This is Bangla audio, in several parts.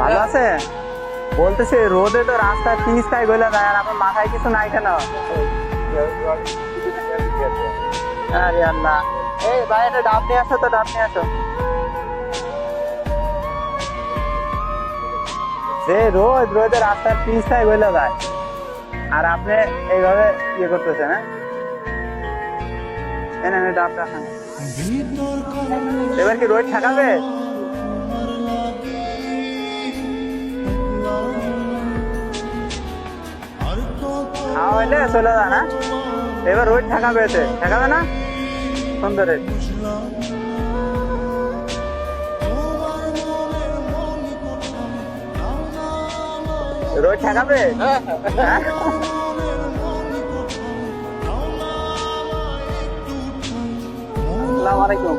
ভালো আছে? বলতেছি রোদে তো রাস্তায় পিচটাই গলে যায়, আর আপনার মাথায় কিছু নাই কেন? আরে আল্লাহ, এই ভাই একটা ডাব নিয়ে আসো তো, ডাব নিয়ে আসো। যে রোদ, রোদে রাস্তার পিচটাই গলে যায়, আর আপনি এইভাবে ইয়ে করতেছেন। হ্যাঁ, এনে ডাবটা খান। এবার কি রোদ ঠেকাবে? খাওয়া হইলে চলে যা না, এবার রোদ ঠেকাবে, এতে ঠেকাবে না সুন্দর। রোদ ঠেকাবে? হ্যাঁ? আসসালামু আলাইকুম।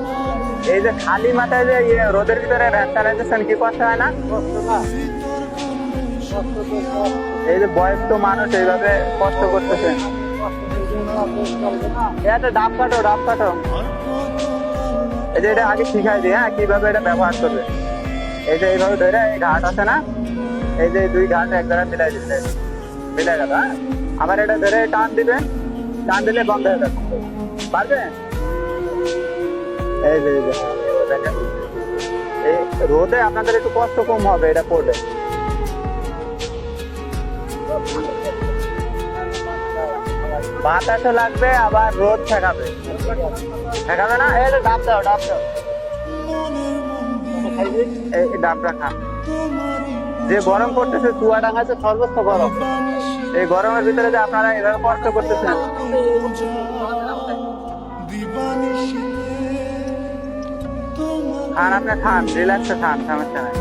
এই যে খালি মাথায় যে রোদের ভিতরে ভ্যান চালাইতেছেন, কি কষ্ট হয় না? এই যে বয়স্ক মানুষ এইভাবে কষ্ট করতেছেন। এটা ডাব কাটো, ডাব কাটো। এই যে এটা আগে শিখাই দিই, হ্যাঁ, কিভাবে এটা ব্যবহার করবে। এই যে এইভাবে ধরে, এই ঘাট আছে না, এই যে দুই ঘাট এক জায়গায় মিলাই দিতে, মিলাই গেল। হ্যাঁ, আবার এটা ধরে টান দিবেন, টান দিলে বন্ধ হয়ে যাবে। পারবেন? এই যে দেখেন, এই রোদে আপনাদের একটু কষ্ট কম হবে এটা করলে। বাতাসও লাগবে, আবার রোদ ঠেকাবে। ঠেকাবে না? এই ডাব দাও, ডাব দাও, এই ডাবটা খান। যে গরম করতেছে, চুয়াডাঙ্গাতে সর্বোচ্চ গরম, এই গরমের ভিতরে যে আপনারা এভাবে কষ্ট করতেছেন। খান, আপনি খান, রিল্যাক্সে খান, সমস্যা নাই।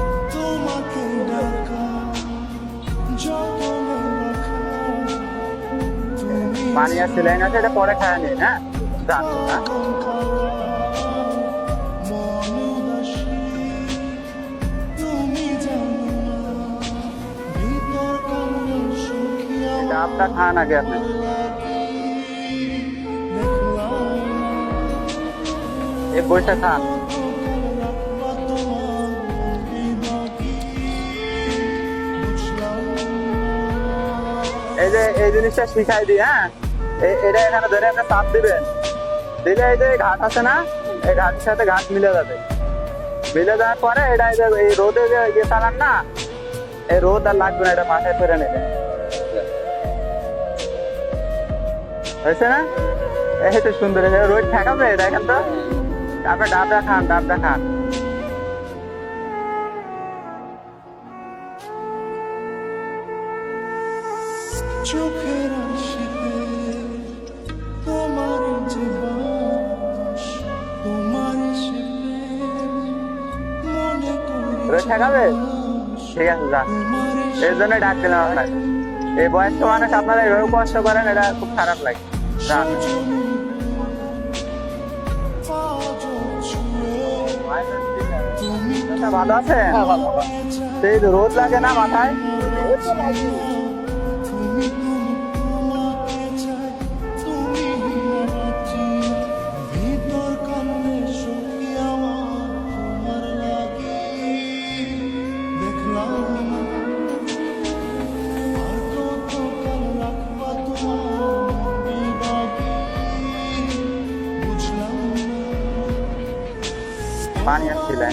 পানি আর সিলাইন আছে, এটা পরে খায় নিন। হ্যাঁ, যান। ডাবটা খান আগে আপনি। এই বইটা খান। এই যে এই জিনিসটা শিখাই দিই। হ্যাঁ, এটা এখানে ধরে আপনি চাপ দিবেন, দিলে এই যে ঘাট আছে না, এই ঘাটের সাথে ঘাট মিলে যাবে। মিলে যাওয়ার পরে এটা এই রোদে যে ইয়ে চালান না, এই রোদ আর লাগবে না, এটা মাথায় ফেরে নেবে। হয়েছে না? এই তো সুন্দর, রোদ ঠেকাবে। দেখেন তো, তারপরে ডাবটা খান, ডাবটা খান। রোদ ঠেকাবে? ঠিক আছে, যা। এর জন্য ডাক দিলাম আপনাকে। এই বয়স্ক মানুষ আপনারা এভাবে কষ্ট করেন, এটা খুব খারাপ লাগে। ভালো আছে? সেই রোদ লাগে না মাথায়? পানি আসছিলেন,